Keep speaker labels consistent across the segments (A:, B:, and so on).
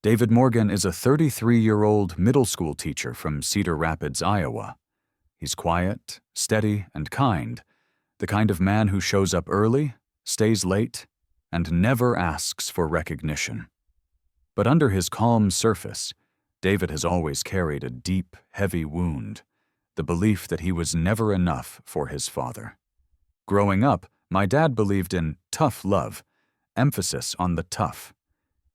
A: David Morgan is a 33-year-old middle school teacher from Cedar Rapids, Iowa. He's quiet, steady, and kind, the kind of man who shows up early, stays late, and never asks for recognition. But under his calm surface, David has always carried a deep, heavy wound, the belief that he was never enough for his father. Growing up, my dad believed in tough love, emphasis on the tough.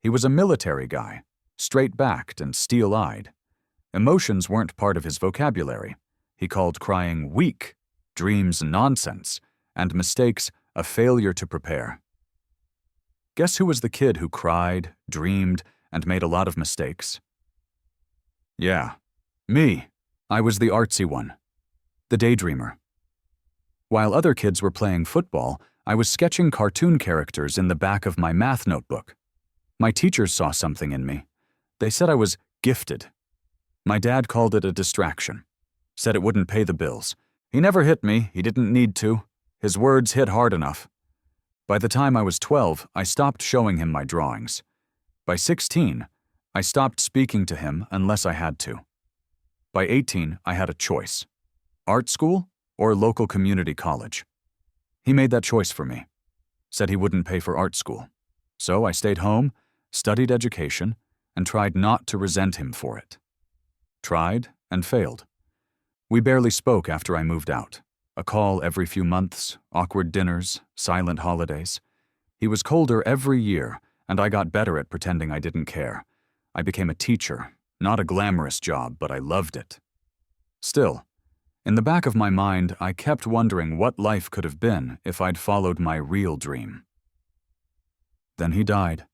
A: He was a military guy, straight-backed and steel-eyed. Emotions weren't part of his vocabulary. He called crying weak, dreams nonsense, and mistakes a failure to prepare. Guess who was the kid who cried, dreamed, and made a lot of mistakes? Yeah, me. I was the artsy one, the daydreamer. While other kids were playing football, I was sketching cartoon characters in the back of my math notebook. My teachers saw something in me. They said I was gifted. My dad called it a distraction, said it wouldn't pay the bills. He never hit me, he didn't need to. His words hit hard enough. By the time I was 12, I stopped showing him my drawings. By 16, I stopped speaking to him unless I had to. By 18, I had a choice: art school or local community college. He made that choice for me, said he wouldn't pay for art school. So I stayed home, studied education, and tried not to resent him for it. Tried and failed. We barely spoke after I moved out. A call every few months, awkward dinners, silent holidays. He was colder every year, and I got better at pretending I didn't care. I became a teacher, not a glamorous job, but I loved it. Still, in the back of my mind, I kept wondering what life could have been if I'd followed my real dream. Then he died.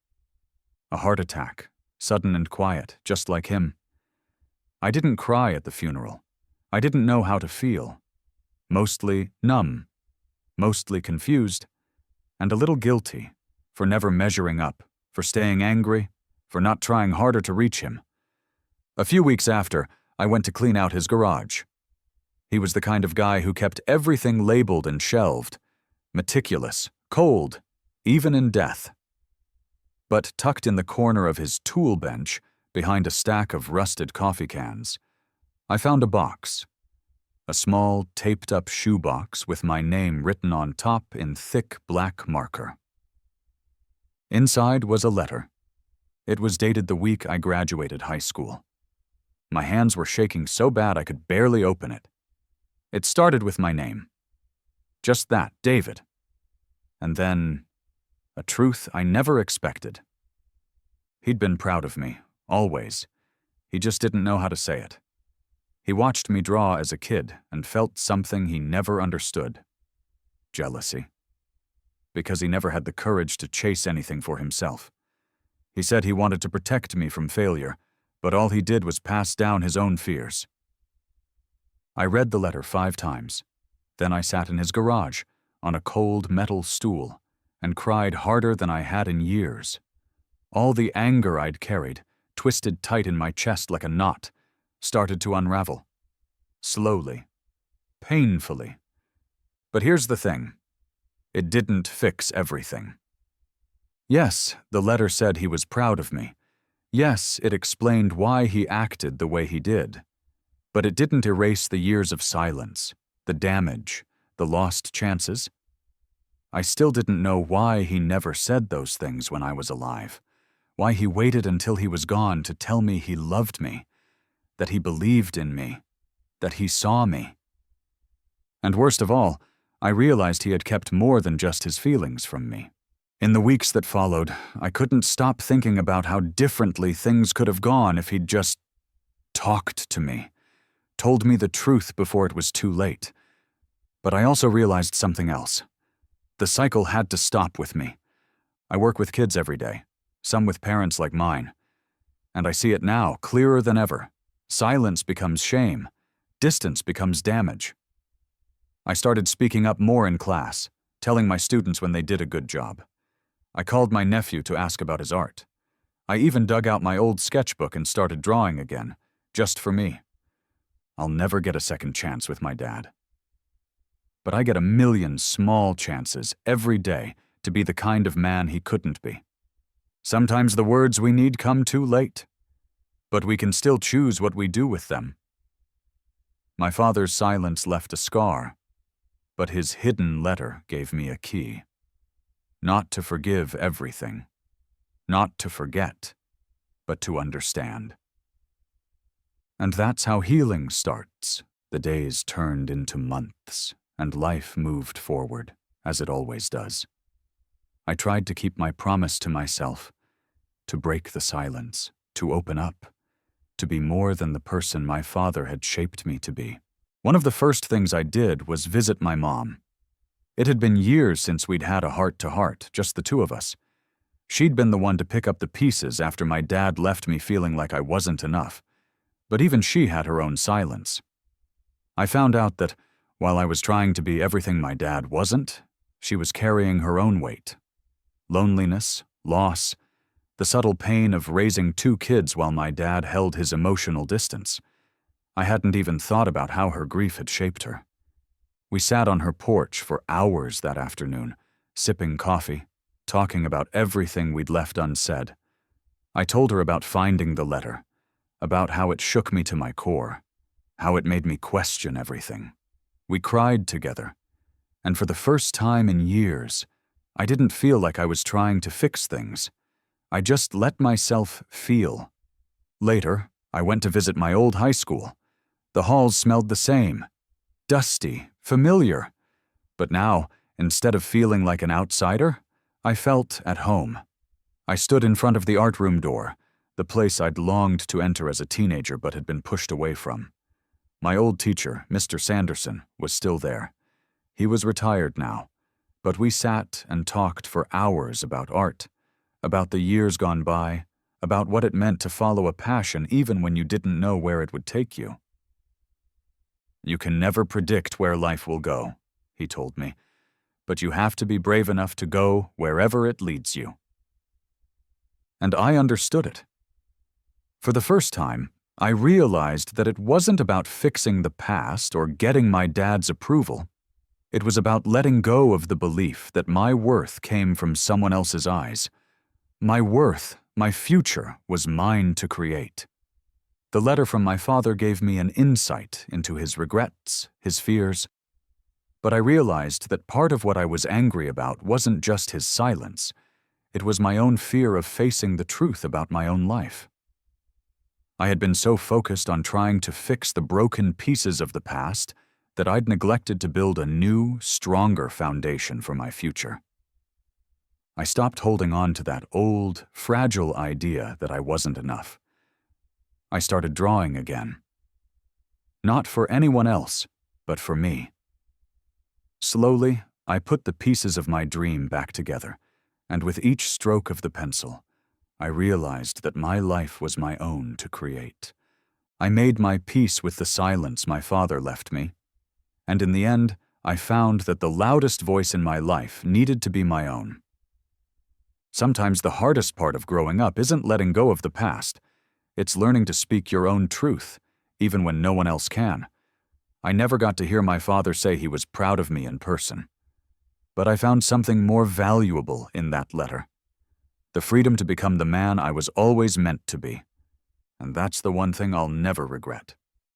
A: A heart attack, sudden and quiet, just like him. I didn't cry at the funeral. I didn't know how to feel. Mostly numb, mostly confused, and a little guilty for never measuring up, for staying angry, for not trying harder to reach him. A few weeks after, I went to clean out his garage. He was the kind of guy who kept everything labeled and shelved, meticulous, cold, even in death. But tucked in the corner of his tool bench, behind a stack of rusted coffee cans, I found a box. A small, taped-up shoebox with my name written on top in thick black marker. Inside was a letter. It was dated the week I graduated high school. My hands were shaking so bad I could barely open it. It started with my name. Just that, David. And then, a truth I never expected. He'd been proud of me, always. He just didn't know how to say it. He watched me draw as a kid and felt something he never understood. Jealousy. Because he never had the courage to chase anything for himself. He said he wanted to protect me from failure, but all he did was pass down his own fears. I read the letter 5 times. Then I sat in his garage, on a cold metal stool, and cried harder than I had in years. All the anger I'd carried, twisted tight in my chest like a knot, started to unravel. Slowly. Painfully. But here's the thing. It didn't fix everything. Yes, the letter said he was proud of me. Yes, it explained why he acted the way he did. But it didn't erase the years of silence, the damage, the lost chances. I still didn't know why he never said those things when I was alive, why he waited until he was gone to tell me he loved me, that he believed in me, that he saw me. And worst of all, I realized he had kept more than just his feelings from me. In the weeks that followed, I couldn't stop thinking about how differently things could have gone if he'd just talked to me, told me the truth before it was too late. But I also realized something else. The cycle had to stop with me. I work with kids every day, some with parents like mine. And I see it now, clearer than ever. Silence becomes shame. Distance becomes damage. I started speaking up more in class, telling my students when they did a good job. I called my nephew to ask about his art. I even dug out my old sketchbook and started drawing again, just for me. I'll never get a second chance with my dad. But I get a million small chances every day to be the kind of man he couldn't be. Sometimes the words we need come too late, but we can still choose what we do with them. My father's silence left a scar, but his hidden letter gave me a key. Not to forgive everything, not to forget, but to understand. And that's how healing starts. The days turned into months, and life moved forward, as it always does. I tried to keep my promise to myself, to break the silence, to open up, to be more than the person my father had shaped me to be. One of the first things I did was visit my mom. It had been years since we'd had a heart-to-heart, just the two of us. She'd been the one to pick up the pieces after my dad left me feeling like I wasn't enough. But even she had her own silence. I found out that, while I was trying to be everything my dad wasn't, she was carrying her own weight. Loneliness, loss, the subtle pain of raising two kids while my dad held his emotional distance. I hadn't even thought about how her grief had shaped her. We sat on her porch for hours that afternoon, sipping coffee, talking about everything we'd left unsaid. I told her about finding the letter, about how it shook me to my core, how it made me question everything. We cried together, and for the first time in years, I didn't feel like I was trying to fix things. I just let myself feel. Later, I went to visit my old high school. The halls smelled the same, dusty, familiar. But now, instead of feeling like an outsider, I felt at home. I stood in front of the art room door, the place I'd longed to enter as a teenager but had been pushed away from. My old teacher, Mr. Sanderson, was still there. He was retired now, but we sat and talked for hours about art, about the years gone by, about what it meant to follow a passion even when you didn't know where it would take you. You can never predict where life will go, he told me, but you have to be brave enough to go wherever it leads you. And I understood it. For the first time, I realized that it wasn't about fixing the past or getting my dad's approval. It was about letting go of the belief that my worth came from someone else's eyes. My worth, my future, was mine to create. The letter from my father gave me an insight into his regrets, his fears. But I realized that part of what I was angry about wasn't just his silence. It was my own fear of facing the truth about my own life. I had been so focused on trying to fix the broken pieces of the past that I'd neglected to build a new, stronger foundation for my future. I stopped holding on to that old, fragile idea that I wasn't enough. I started drawing again. Not for anyone else, but for me. Slowly, I put the pieces of my dream back together, and with each stroke of the pencil, I realized that my life was my own to create. I made my peace with the silence my father left me, and in the end, I found that the loudest voice in my life needed to be my own. Sometimes the hardest part of growing up isn't letting go of the past. It's learning to speak your own truth, even when no one else can. I never got to hear my father say he was proud of me in person. But I found something more valuable in that letter. The freedom to become the man I was always meant to be. And that's the one thing I'll never regret.